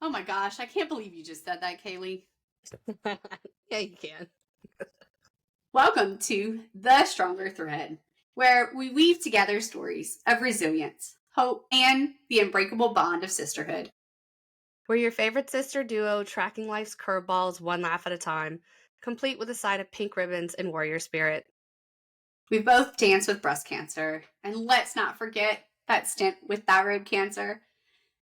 Oh my gosh, I can't believe you just said that, Cae'ly. Yeah, you can. Welcome to The Stronger Thread, where we weave together stories of resilience, hope, and the unbreakable bond of sisterhood. We're your favorite sister duo, tracking life's curveballs one laugh at a time, complete with a side of pink ribbons and warrior spirit. We both danced with breast cancer, and let's not forget that stint with thyroid cancer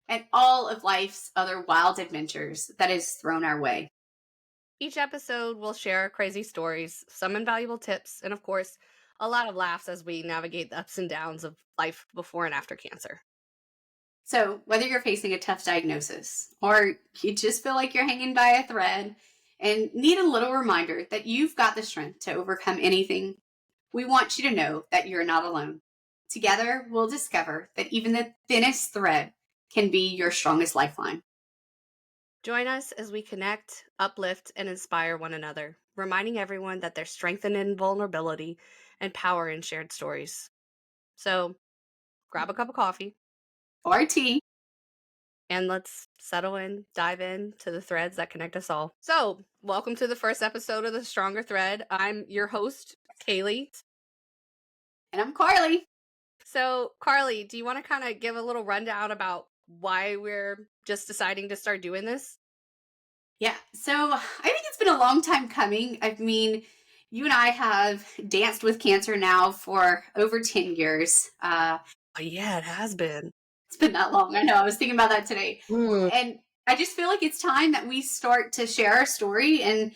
and all of life's other wild adventures that is thrown our way. Each episode will share crazy stories, some invaluable tips, and of course, a lot of laughs as we navigate the ups and downs of life before and after cancer. So, whether you're facing a tough diagnosis or you just feel like you're hanging by a thread and need a little reminder that you've got the strength to overcome anything, we want you to know that you're not alone. Together, we'll discover that even the thinnest thread can be your strongest lifeline. Join us as we connect, uplift, and inspire one another, reminding everyone that there's strength in vulnerability and power in shared stories. So, grab a cup of coffee Or tea. and let's settle in, dive in to the threads that connect us all. So, welcome to the first episode of The Stronger Thread. I'm your host, Cae'ly. And I'm Carly. So, Carly, do you want to kind of give a little rundown about why we're just deciding to start doing this? Yeah, so I think it's been a long time coming. I mean, you and I have danced with cancer now for over 10 years. Oh, yeah, it has been. It's been that long. I know. I was thinking about that today. Mm. And I just feel like it's time that we start to share our story and,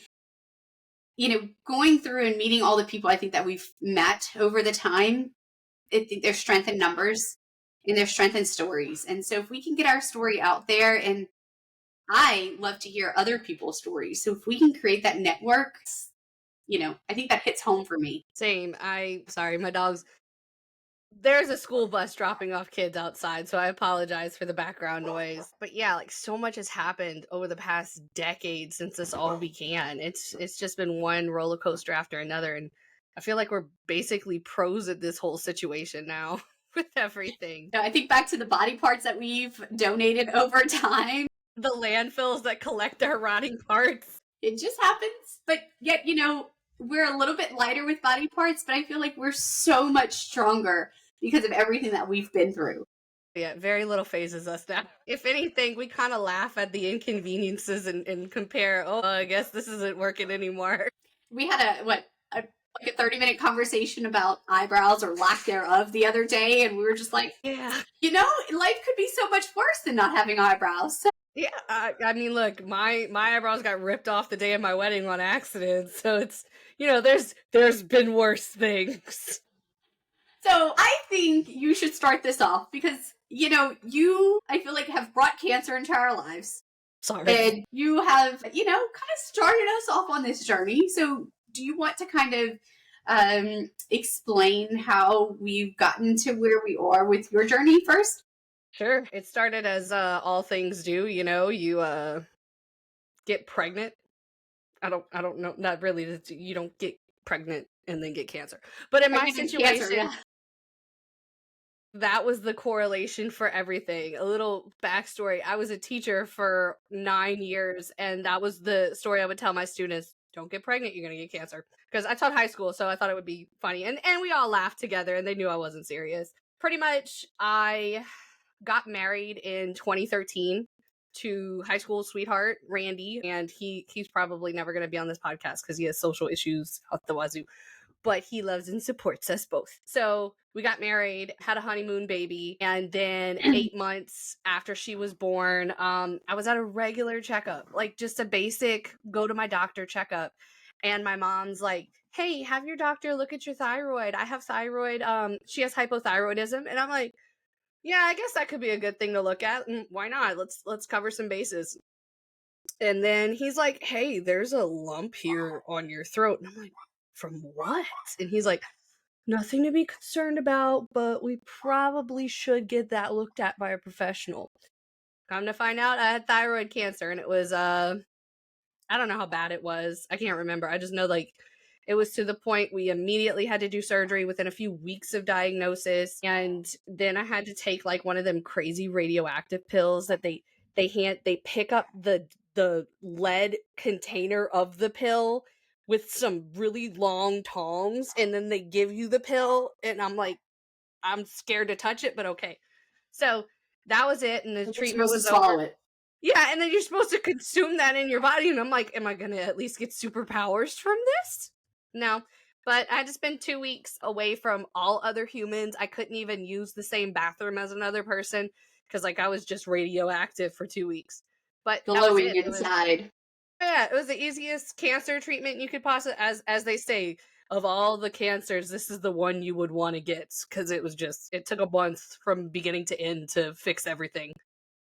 going through and meeting all the people I think that we've met over the time. I think there's strength in numbers and there's strength in stories. And so if we can get our story out there, and I love to hear other people's stories. So if we can create that network, I think that hits home for me. Same. Sorry, my dog's. There's a school bus dropping off kids outside, so I apologize for the background noise. But yeah, like so much has happened over the past decade since this all began. It's just been one roller coaster after another, and I feel like we're basically pros at this whole situation now with everything. I think back to the body parts that we've donated over time. The landfills that collect our rotting parts. It just happens. But yet, we're a little bit lighter with body parts, but I feel like we're so much stronger because of everything that we've been through. Yeah, very little phases us now. If anything, we kind of laugh at the inconveniences and compare, I guess this isn't working anymore. We had a 30-minute conversation about eyebrows or lack thereof the other day, and we were just like, yeah, life could be so much worse than not having eyebrows. So yeah, I mean, look, my eyebrows got ripped off the day of my wedding on accident, so it's, there's been worse things. So I think you should start this off because, you, I feel like, have brought cancer into our lives. Sorry. And you have, kind of started us off on this journey. So do you want to kind of explain how we've gotten to where we are with your journey first? Sure. It started as all things do, you get pregnant. I don't know, not really, you don't get pregnant and then get cancer. But in my situation, cancer, yeah. That was the correlation for everything. A little backstory. I was a teacher for 9 years, and that was the story I would tell my students. Don't get pregnant, you're going to get cancer. Because I taught high school, so I thought it would be funny. And we all laughed together, and they knew I wasn't serious. Pretty much, I got married in 2013 to high school sweetheart, Randy. And he's probably never going to be on this podcast because he has social issues out the wazoo. But he loves and supports us both. So we got married, had a honeymoon baby, and then 8 months after she was born, I was at a regular checkup, like just a basic go to my doctor checkup. And my mom's like, hey, have your doctor look at your thyroid. I have thyroid. She has hypothyroidism. And I'm like, yeah, I guess that could be a good thing to look at. And why not? Let's cover some bases. And then he's like, hey, there's a lump here on your throat. And I'm like, from what? And he's like, nothing to be concerned about, but we probably should get that looked at by a professional. Come to find out, I had thyroid cancer, and it was, I don't know how bad it was. I can't remember. I just know, it was to the point we immediately had to do surgery within a few weeks of diagnosis. And then I had to take, one of them crazy radioactive pills that they they pick up the lead container of the pill with some really long tongs, and then they give you the pill, and I'm like, I'm scared to touch it, but okay. So that was it, and the You're treatment supposed to was swallow over. it. Yeah, and then you're supposed to consume that in your body, and I'm like, am I gonna at least get superpowers from this? No. But I had to spend 2 weeks away from all other humans. I couldn't even use the same bathroom as another person because, like, I was just radioactive for 2 weeks. But that was Glowing it. It was, inside. yeah, it was the easiest cancer treatment you could possibly, as they say, of all the cancers, this is the one you would want to get because it was just, it took a month from beginning to end to fix everything.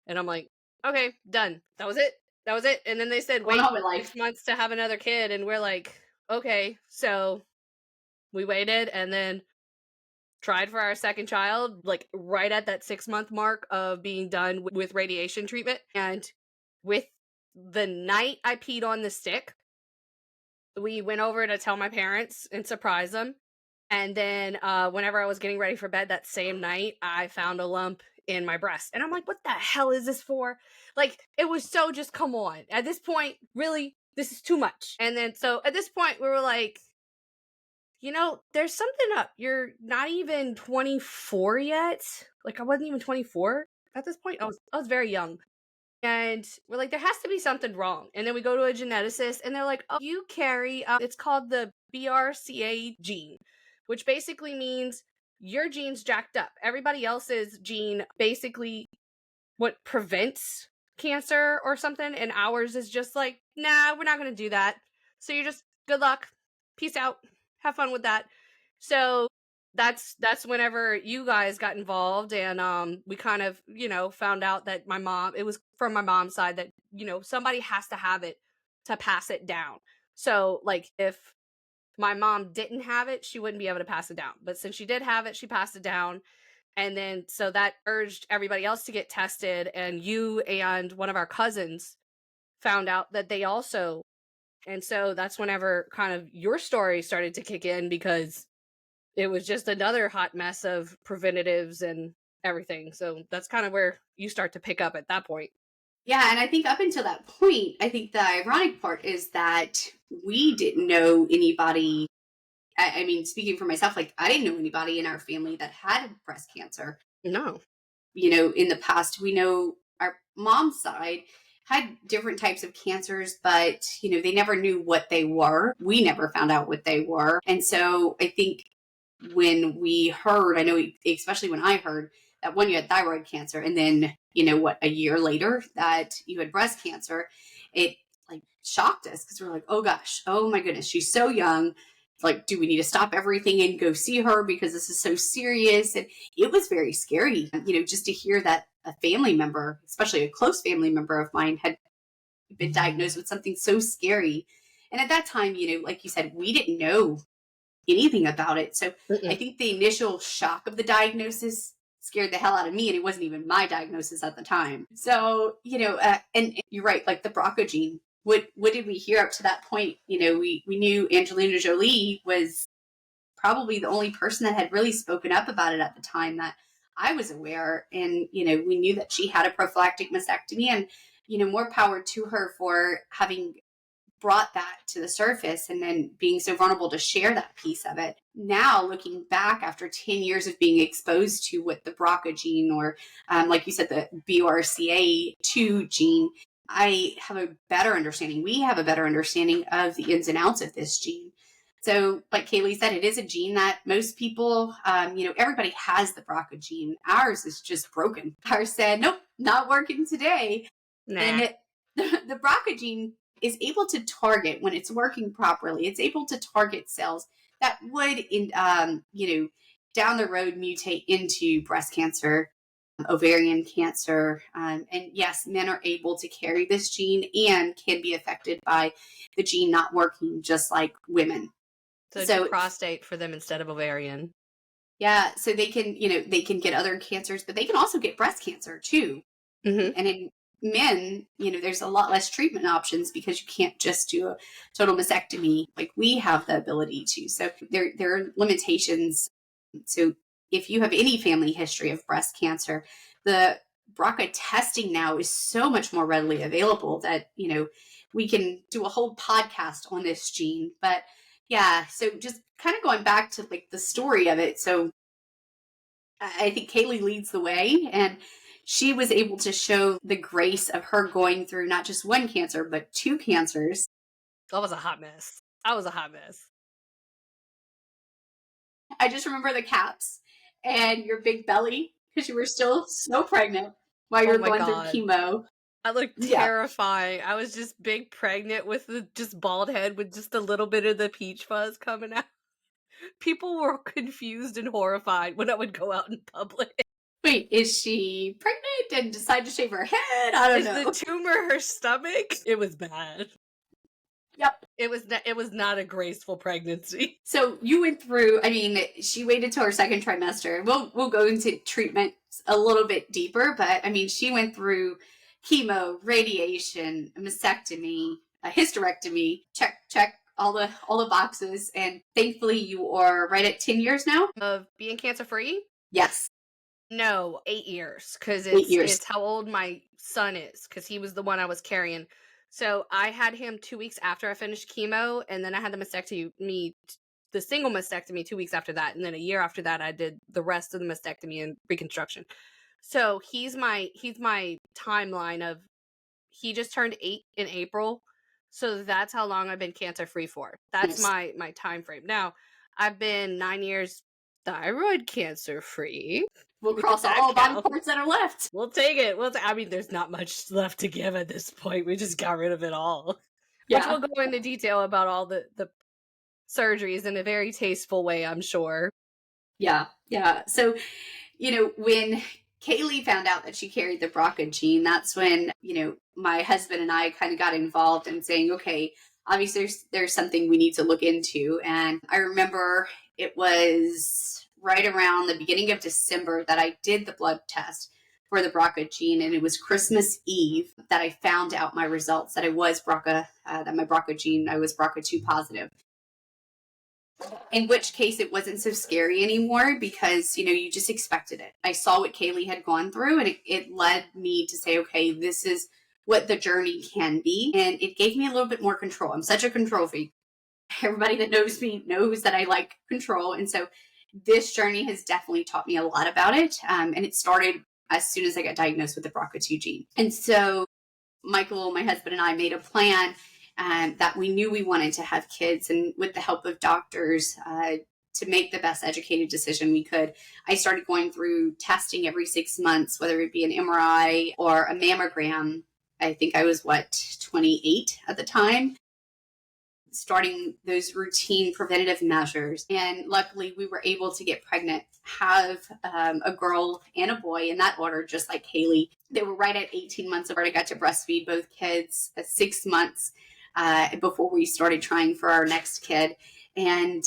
And I'm like, okay, done. That was it. That was it. And then they said, Going wait on with 6 life. months to have another kid. And we're like, okay. So we waited and then tried for our second child, like right at that 6 month mark of being done with radiation treatment. And with the night I peed on the stick, we went over to tell my parents and surprise them. And then whenever I was getting ready for bed that same night, I found a lump in my breast. And I'm like, what the hell is this for? Like, it was so just, come on. At this point, really, this is too much. And then so at this point, we were like, there's something up. You're not even 24 yet. Like, I wasn't even 24 at this point. I was very young. And we're like, there has to be something wrong. And then we go to a geneticist, and they're like, oh, you carry, it's called the BRCA gene, which basically means your gene's jacked up. Everybody else's gene basically what prevents cancer or something, and ours is just like, nah, we're not going to do that. So you're just, good luck. Peace out. Have fun with that. So that's whenever you guys got involved, and we kind of found out that my mom, it was from my mom's side, that somebody has to have it to pass it down. So like if my mom didn't have it, she wouldn't be able to pass it down, but since she did have it, she passed it down. And then so that urged everybody else to get tested, and you and one of our cousins found out that they also. And so that's whenever kind of your story started to kick in, because it was just another hot mess of preventatives and everything. So that's kind of where you start to pick up at that point. Yeah, and I think up until that point, I think the ironic part is that we didn't know anybody. I mean, speaking for myself, like I didn't know anybody in our family that had breast cancer. No. In the past, we know our mom's side had different types of cancers, but, they never knew what they were. We never found out what they were. And so I think when we heard, I know, especially when I heard that one, you had thyroid cancer, and then, a year later that you had breast cancer, it like shocked us because we're like, oh gosh, oh my goodness, she's so young. Like, do we need to stop everything and go see her because this is so serious? And it was very scary, just to hear that a family member, especially a close family member of mine, had been diagnosed with something so scary. And at that time, like you said, we didn't know anything about it. So I Mm-mm. think the initial shock of the diagnosis scared the hell out of me, and it wasn't even my diagnosis at the time. So, and you're right, like the BRCA gene. What did we hear up to that point? We knew Angelina Jolie was probably the only person that had really spoken up about it at the time that I was aware. And, we knew that she had a prophylactic mastectomy, and, more power to her for having brought that to the surface and then being so vulnerable to share that piece of it. Now, looking back after 10 years of being exposed to what the BRCA gene, or like you said, the BRCA2 gene, I have a better understanding. We have a better understanding of the ins and outs of this gene. So, like Cae'ly said, it is a gene that most people, everybody has the BRCA gene. Ours is just broken. Ours said, nope, not working today. Nah. And the BRCA gene is able to target, when it's working properly, it's able to target cells that would, down the road mutate into breast cancer, ovarian cancer. And yes, men are able to carry this gene and can be affected by the gene not working, just like women. So So do prostate for them instead of ovarian. yeah, so they can get other cancers, but they can also get breast cancer too. Mm-hmm. And in men, there's a lot less treatment options because you can't just do a total mastectomy like we have the ability to. So there are limitations. So if you have any family history of breast cancer, the BRCA testing now is so much more readily available that, we can do a whole podcast on this gene. But yeah, so just kind of going back to like the story of it. So I think Cae'ly leads the way, and she was able to show the grace of her going through not just one cancer, but 2 cancers. That was a hot mess. I was a hot mess. I just remember the caps and your big belly because you were still so pregnant while you were going through chemo. I looked terrifying. I was just big pregnant with the just bald head with just a little bit of the peach fuzz coming out. People were confused and horrified when I would go out in public. Wait, is she pregnant and decide to shave her head? I don't know. Is the tumor her stomach? It was bad. Yep. It was not a graceful pregnancy. So you went through, she waited till her second trimester. We'll go into treatment a little bit deeper, but she went through chemo, radiation, a mastectomy, a hysterectomy, check all the boxes. And thankfully you are right at 10 years now of being cancer free. Yes. No, 8 years, because it's how old my son is, because he was the one I was carrying. So I had him 2 weeks after I finished chemo, and then I had the single mastectomy 2 weeks after that, and then a year after that I did the rest of the mastectomy and reconstruction. So he's my timeline of, he just turned 8 in April, so that's how long I've been cancer free for. That's my time frame. Now I've been 9 years thyroid cancer free. We'll cross all body parts that are left. We'll take it. There's not much left to give at this point. We just got rid of it all. Yeah. Which we'll go into detail about all the surgeries in a very tasteful way, I'm sure. Yeah. So, when Cae'ly found out that she carried the BRCA gene, that's when, my husband and I kind of got involved in saying, okay, obviously there's something we need to look into. And I remember it was right around the beginning of December that I did the blood test for the BRCA gene, and it was Christmas Eve that I found out my results that I was BRCA, that my BRCA gene, I was BRCA2 positive. In which case it wasn't so scary anymore because, you just expected it. I saw what Cae'ly had gone through, and it led me to say, okay, this is what the journey can be. And it gave me a little bit more control. I'm such a control freak. Everybody that knows me knows that I like control. And so this journey has definitely taught me a lot about it. And it started as soon as I got diagnosed with the BRCA2 gene. And so Michael, my husband, and I made a plan that we knew we wanted to have kids. And with the help of doctors, to make the best educated decision we could, I started going through testing every 6 months, whether it be an MRI or a mammogram. I think I was, 28 at the time. Starting those routine preventative measures. And luckily we were able to get pregnant, have a girl and a boy in that order, just like Cae'ly. They were right at 18 months apart. I got to breastfeed both kids at 6 months before we started trying for our next kid. And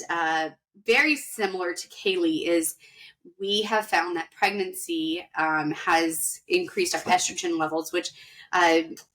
very similar to Cae'ly is we have found that pregnancy has increased our estrogen levels, which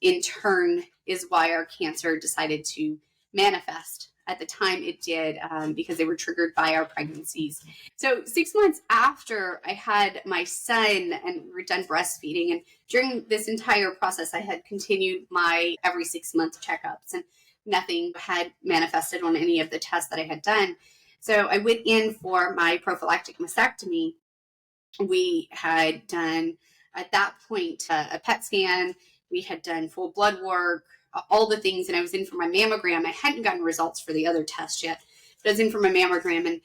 in turn is why our cancer decided to manifest at the time it did, because they were triggered by our pregnancies. So 6 months after I had my son and we were done breastfeeding, and during this entire process, I had continued my every 6 month checkups, and nothing had manifested on any of the tests that I had done. So I went in for my prophylactic mastectomy. We had done, at that point, a PET scan. We had done full blood work, all the things, and I was in for my mammogram. I hadn't gotten results for the other tests yet, but I was in for my mammogram, and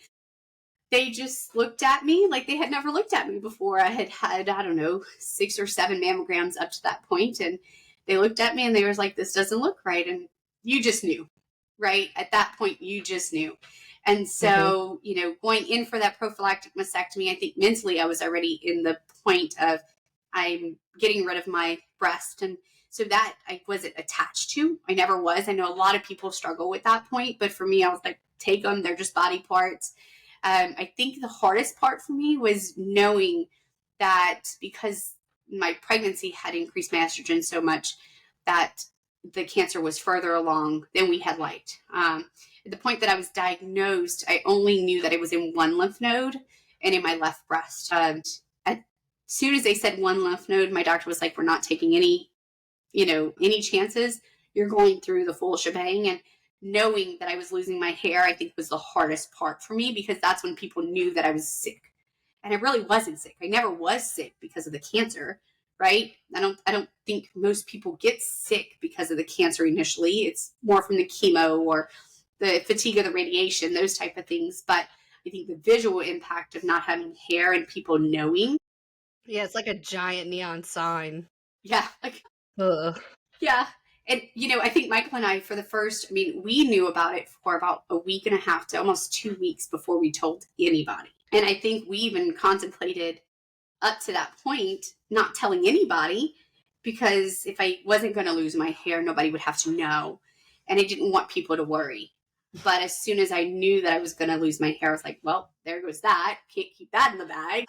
they just looked at me like they had never looked at me before. I had, I don't know, 6 or 7 mammograms up to that point, and they looked at me and they was like, this doesn't look right. And you just knew, right? At that point, you just knew. And so, going in for that prophylactic mastectomy, I think mentally I was already in the point of I'm getting rid of my breast. And so that I wasn't attached to. I never was. I know a lot of people struggle with that point, but for me, I was like, take them. They're just body parts. I think the hardest part for me was knowing that because my pregnancy had increased my estrogen so much that the cancer was further along than we had liked. At the point that I was diagnosed, I only knew that it was in one lymph node and in my left breast. soon as they said one lymph node, my doctor was like, we're not taking any, any chances. You're going through the full shebang. And knowing that I was losing my hair, I think was the hardest part for me, because that's when people knew that I was sick. And I really wasn't sick. I never was sick because of the cancer, right? I don't think most people get sick because of the cancer initially. It's more from the chemo or the fatigue of the radiation, those type of things. But I think the visual impact of not having hair and people knowing. Yeah, it's like a giant neon sign. Yeah. Like, Ugh. yeah. And, I think Michael and I, we knew about it for about a week and a half to almost 2 weeks before we told anybody. And I think we even contemplated up to that point not telling anybody, because if I wasn't going to lose my hair, nobody would have to know. And I didn't want people to worry. But as soon as I knew that I was going to lose my hair, I was like, well, there goes that. Can't keep that in the bag.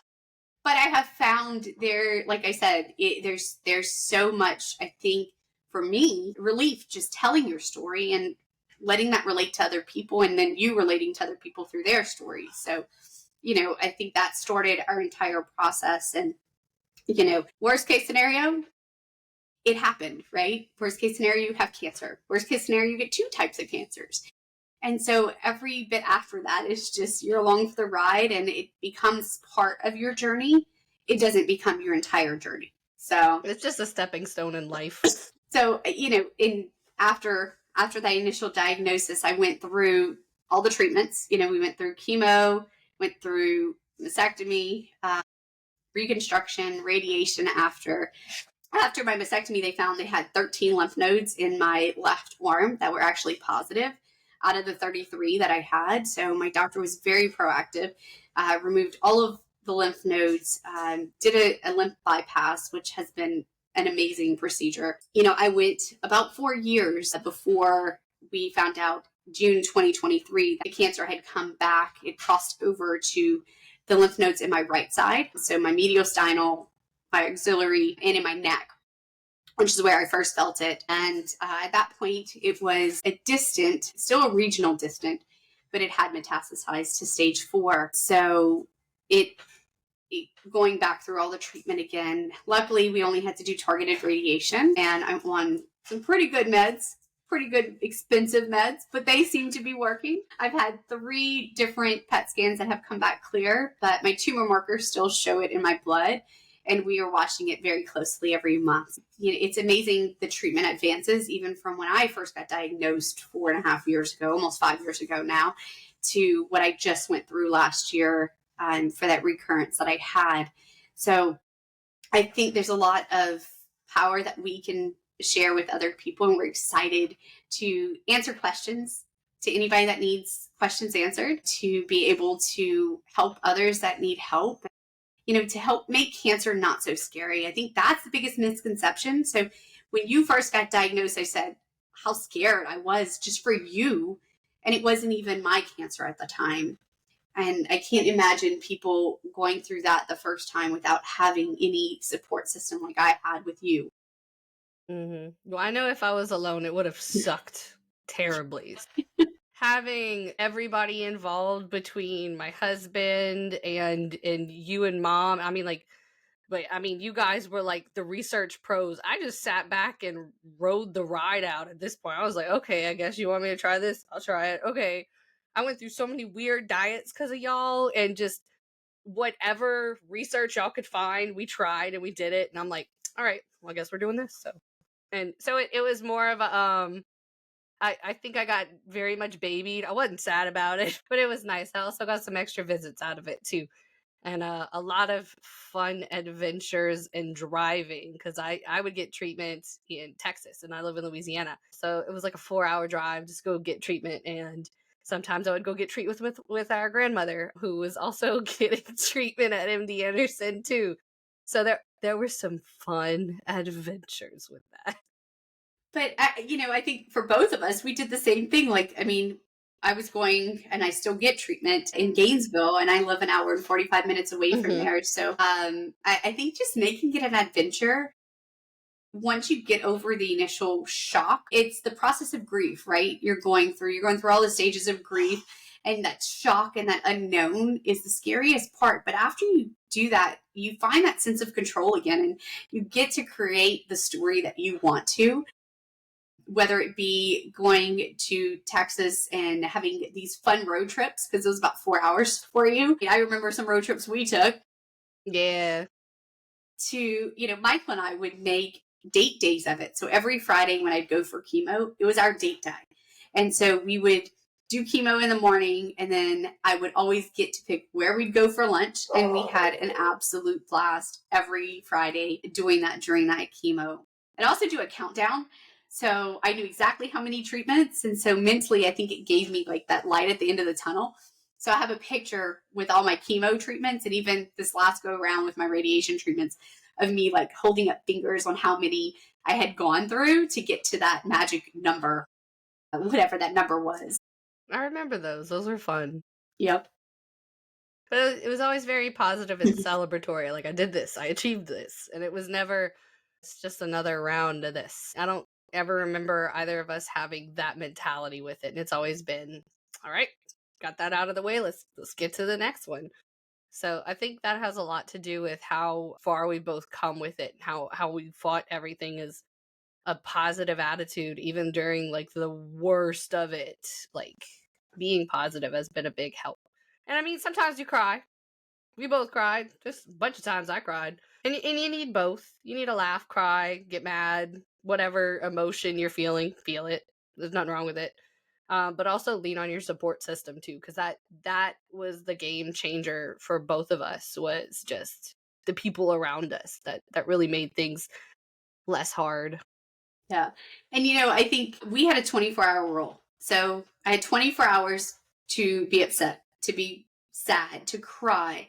But I have found there, like I said, there's so much, I think, for me, relief just telling your story and letting that relate to other people, and then you relating to other people through their stories. So, I think that started our entire process. And, worst case scenario, it happened, right? Worst case scenario, you have cancer. Worst case scenario, you get 2 types of cancers. And so every bit after that is just, you're along for the ride, and it becomes part of your journey. It doesn't become your entire journey. So It's just a stepping stone in life. So, after that initial diagnosis, I went through all the treatments. We went through chemo, went through mastectomy, reconstruction, radiation. After my mastectomy, they found they had 13 lymph nodes in my left arm that were actually positive out of the 33 that I had. So my doctor was very proactive, removed all of the lymph nodes, did a lymph bypass, which has been an amazing procedure. I went about 4 years before we found out, June 2023, the cancer had come back. It crossed over to the lymph nodes in my right side. So my mediastinal, my axillary, and in my neck, which is where I first felt it. And at that point, it was still a regional distant, but it had metastasized to stage 4. So it going back through all the treatment again. Luckily, we only had to do targeted radiation, and I'm on some pretty good meds, pretty good expensive meds, but they seem to be working. I've had 3 different PET scans that have come back clear, but my tumor markers still show it in my blood, and we are watching it very closely every month. It's amazing the treatment advances, even from when I first got diagnosed 4.5 years ago, almost 5 years ago now, to what I just went through last year for that recurrence that I had. So I think there's a lot of power that we can share with other people, and we're excited to answer questions to anybody that needs questions answered, to be able to help others that need help, to help make cancer not so scary. I think that's the biggest misconception. So when you first got diagnosed, I said how scared I was just for you, and it wasn't even my cancer at the time. And I can't imagine people going through that the first time without having any support system like I had with you. Well, I know if I was alone, it would have sucked terribly. Having everybody involved between my husband and you and mom, you guys were like the research pros. I just sat back and rode the ride out at this point. I was like, okay, I guess you want me to try this? I'll try it. Okay. I went through so many weird diets because of y'all, and just whatever research y'all could find, we tried and we did it. And I'm like, all right, well, I guess we're doing this. So it was more of a, I think I got very much babied. I wasn't sad about it, but it was nice. I also got some extra visits out of it too. And a lot of fun adventures and driving, because I would get treatment in Texas and I live in Louisiana. So it was like a 4-hour drive just go get treatment. And sometimes I would go get treatment with our grandmother, who was also getting treatment at MD Anderson too. So there were some fun adventures with that. But, I think for both of us, we did the same thing. I was going, and I still get treatment in Gainesville, and I live an hour and 45 minutes away from there. So I think just making it an adventure, once you get over the initial shock, it's the process of grief, right? You're going through all the stages of grief. And that shock and that unknown is the scariest part. But after you do that, you find that sense of control again, and you get to create the story that you want to, whether it be going to Texas and having these fun road trips, because it was about 4 hours for you. I remember some road trips we took Yeah. to, Michael and I would make date days of it. So every Friday when I'd go for chemo, it was our date day. And so we would do chemo in the morning, and then I would always get to pick where we'd go for lunch. And we had an absolute blast every Friday doing that during that chemo. I'd also do a countdown. So I knew exactly how many treatments. And so mentally, I think it gave me like that light at the end of the tunnel. So I have a picture with all my chemo treatments, and even this last go around with my radiation treatments, of me like holding up fingers on how many I had gone through to get to that magic number, whatever that number was. I remember those. Those were fun. Yep. But it was always very positive and celebratory. Like, I did this, I achieved this. And it was never, it's just another round of this. I don't ever remember either of us having that mentality with it. And it's always been, all right, got that out of the way. Let's get to the next one. So I think that has a lot to do with how far we both come with it, how we fought everything is a positive attitude, even during like the worst of it. Like, being positive has been a big help. And I mean, sometimes you cry. We both cried. Just a bunch of times I cried. And you need both. You need to laugh, cry, get mad, whatever emotion you're feeling, feel it. There's nothing wrong with it. But also lean on your support system too, because that was the game changer for both of us, was just the people around us that really made things less hard. Yeah. And I think we had a 24-hour rule. So I had 24 hours to be upset, to be sad, to cry.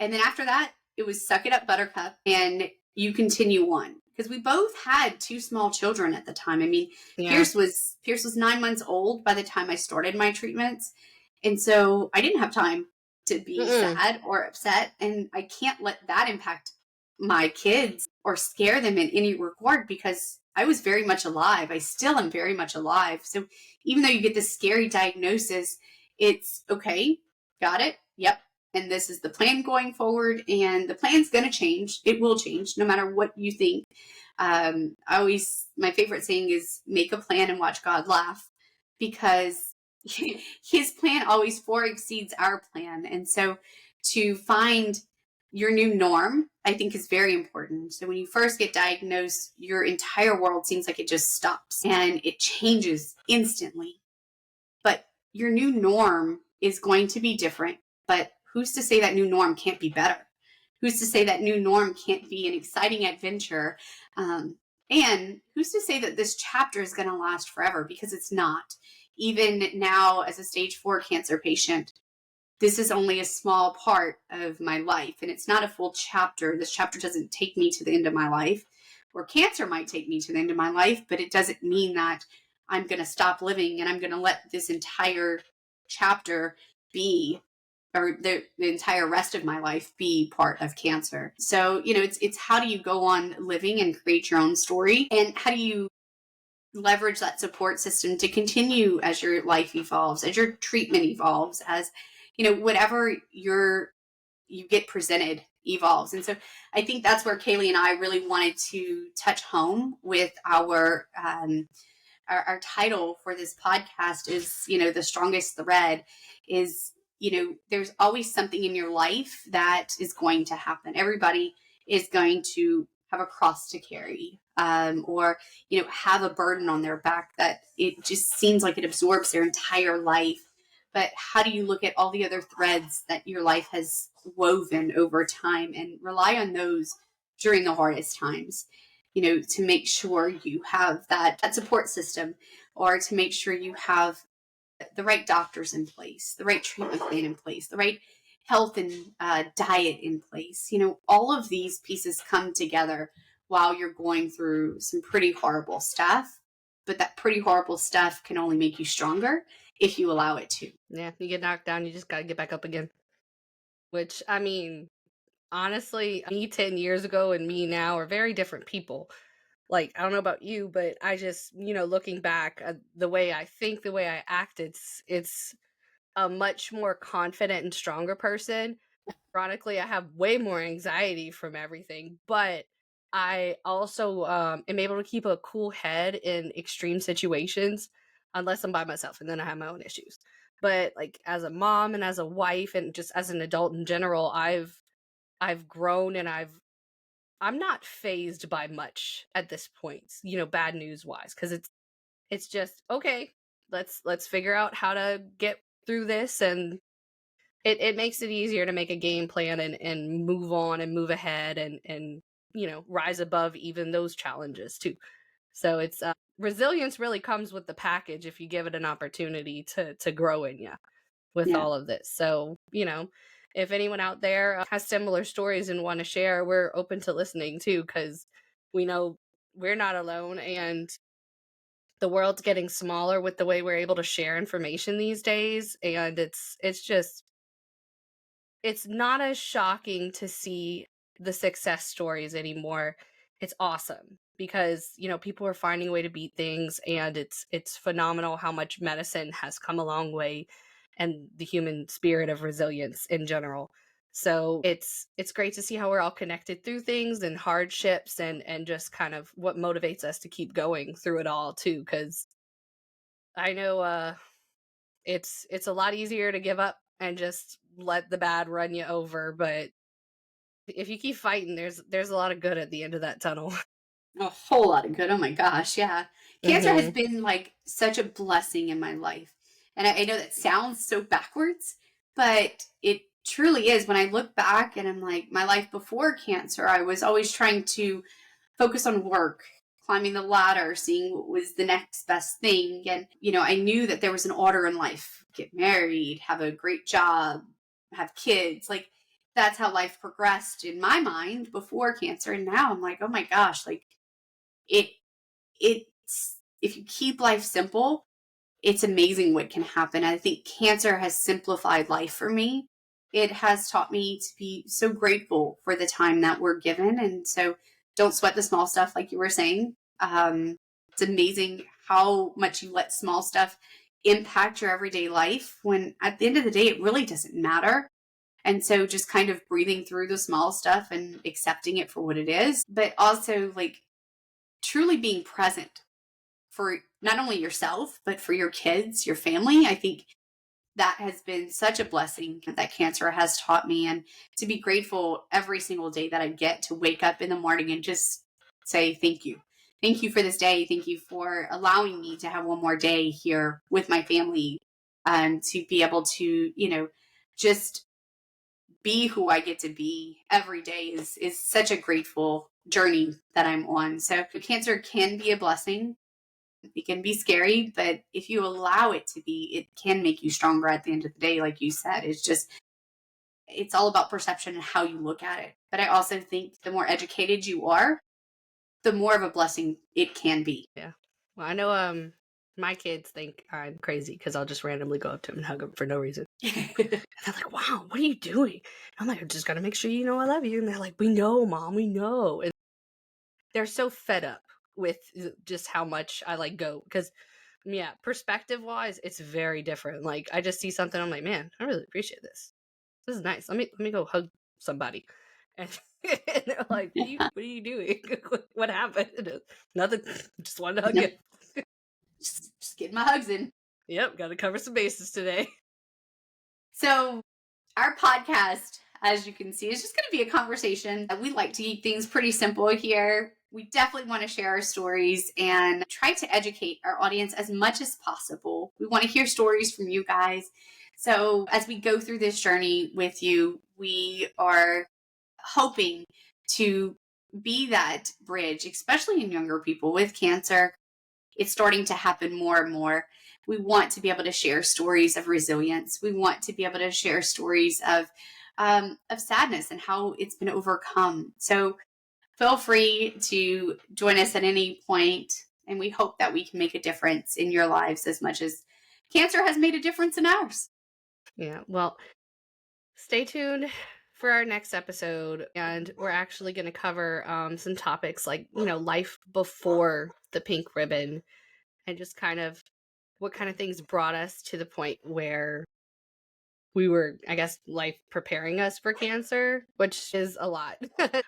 And then after that, it was suck it up, buttercup, and you continue on. Because we both had two small children at the time. I mean, Yeah. Pierce was 9 months old by the time I started my treatments. And so I didn't have time to be sad or upset. And I can't let that impact my kids or scare them in any regard, because I was very much alive. I still am very much alive. So even though you get this scary diagnosis, it's okay. Got it. Yep. And this is the plan going forward. And the plan's going to change. It will change no matter what you think. My favorite saying is make a plan and watch God laugh, because his plan always far exceeds our plan. And so to find your new norm, I think, is very important. So when you first get diagnosed, your entire world seems like it just stops and it changes instantly. But your new norm is going to be different. But who's to say that new norm can't be better? Who's to say that new norm can't be an exciting adventure? And who's to say that this chapter is going to last forever? Because it's not. Even now, as a stage 4 cancer patient, this is only a small part of my life, and it's not a full chapter. This chapter doesn't take me to the end of my life, or cancer might take me to the end of my life, but it doesn't mean that I'm going to stop living and I'm going to let this entire chapter be, or the entire rest of my life be, part of cancer. So, it's how do you go on living and create your own story, and how do you leverage that support system to continue as your life evolves, as your treatment evolves, as whatever you get presented evolves. And so I think that's where Cae'ly and I really wanted to touch home with our title for this podcast is, the strongest thread is, there's always something in your life that is going to happen. Everybody is going to have a cross to carry, or, have a burden on their back that it just seems like it absorbs their entire life. But how do you look at all the other threads that your life has woven over time and rely on those during the hardest times, to make sure you have that support system, or to make sure you have the right doctors in place, the right treatment plan in place, the right health and diet in place. All of these pieces come together while you're going through some pretty horrible stuff. But that pretty horrible stuff can only make you stronger if you allow it to. Yeah, you get knocked down, you just got to get back up again. Which, I mean, honestly, me 10 years ago and me now are very different people. Like, I don't know about you, but I just, looking back, the way I think, the way I act, it's a much more confident and stronger person. Ironically, I have way more anxiety from everything, but I also am able to keep a cool head in extreme situations, unless I'm by myself, and then I have my own issues. But like as a mom and as a wife and just as an adult in general, I've grown and I'm not phased by much at this point, bad news wise, because it's just okay. Let's figure out how to get through this, and it makes it easier to make a game plan and move on and move ahead and rise above even those challenges too. So it's resilience really comes with the package if you give it an opportunity to grow in you with Yeah. all of this. So if anyone out there has similar stories and want to share, we're open to listening too, because we know we're not alone, and the world's getting smaller with the way we're able to share information these days, and it's just it's not as shocking to see the success stories anymore. It's awesome because, people are finding a way to beat things, and it's phenomenal how much medicine has come a long way, and the human spirit of resilience in general. So it's great to see how we're all connected through things and hardships, and just kind of what motivates us to keep going through it all too, cuz I know it's a lot easier to give up and just let the bad run you over, but if you keep fighting, there's a lot of good at the end of that tunnel. A whole lot of good. Oh my gosh. Yeah. Cancer has Mhm. been like such a blessing in my life. And I know that sounds so backwards, but it truly is. When I look back and I'm like, my life before cancer, I was always trying to focus on work, climbing the ladder, seeing what was the next best thing. And, I knew that there was an order in life: get married, have a great job, have kids. Like, that's how life progressed in my mind before cancer. And now I'm like, oh my gosh, like, it it's if you keep life simple, it's amazing what can happen. I think cancer has simplified life for me. It has taught me to be so grateful for the time that we're given, and so don't sweat the small stuff, like you were saying. It's amazing how much you let small stuff impact your everyday life, when at the end of the day it really doesn't matter. And so just kind of breathing through the small stuff and accepting it for what it is, but also like truly being present for not only yourself, but for your kids, your family. I think that has been such a blessing that cancer has taught me, and to be grateful every single day that I get to wake up in the morning and just say, thank you. Thank you for this day. Thank you for allowing me to have one more day here with my family, and to be able to, just be who I get to be every day is such a grateful journey that I'm on. So cancer can be a blessing. It can be scary, but if you allow it to be, it can make you stronger at the end of the day. Like you said, it's all about perception and how you look at it. But I also think the more educated you are, the more of a blessing it can be. Yeah. Well, I know my kids think I'm crazy because I'll just randomly go up to them and hug them for no reason. And they're like, "Wow, what are you doing?" I'm like, "I'm just gonna make sure you know I love you." And they're like, "We know, Mom, we know." And they're so fed up with just how much I like go, because yeah, perspective wise, it's very different. Like I just see something, I'm like, "Man, I really appreciate this. This is nice. Let me go hug somebody." And, and they're like, what are you doing? What happened? Nothing. Just wanted to hug No, you. just get my hugs in. Yep, got to cover some bases today. So our podcast, as you can see, is just going to be a conversation. We like to keep things pretty simple here. We definitely want to share our stories and try to educate our audience as much as possible. We want to hear stories from you guys. So as we go through this journey with you, we are hoping to be that bridge, especially in younger people with cancer. It's starting to happen more and more. We want to be able to share stories of resilience. We want to be able to share stories of sadness and how it's been overcome. So feel free to join us at any point, and we hope that we can make a difference in your lives as much as cancer has made a difference in ours. Yeah, well, stay tuned for our next episode, and we're actually going to cover some topics like, life before the pink ribbon, and just kind of what kind of things brought us to the point where we were, I guess, life preparing us for cancer, which is a lot.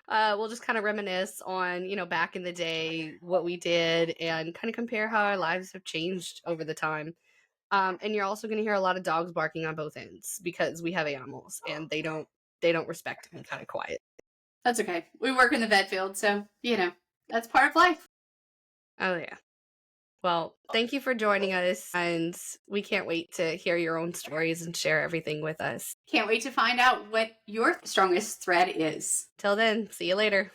We'll just kind of reminisce on, back in the day, what we did, and kind of compare how our lives have changed over the time. And you're also going to hear a lot of dogs barking on both ends because we have animals and they don't respect them, kind of quiet. That's okay. We work in the vet field, so, that's part of life. Oh yeah. Well, thank you for joining us, and we can't wait to hear your own stories and share everything with us. Can't wait to find out what your strongest thread is. Till then, see you later.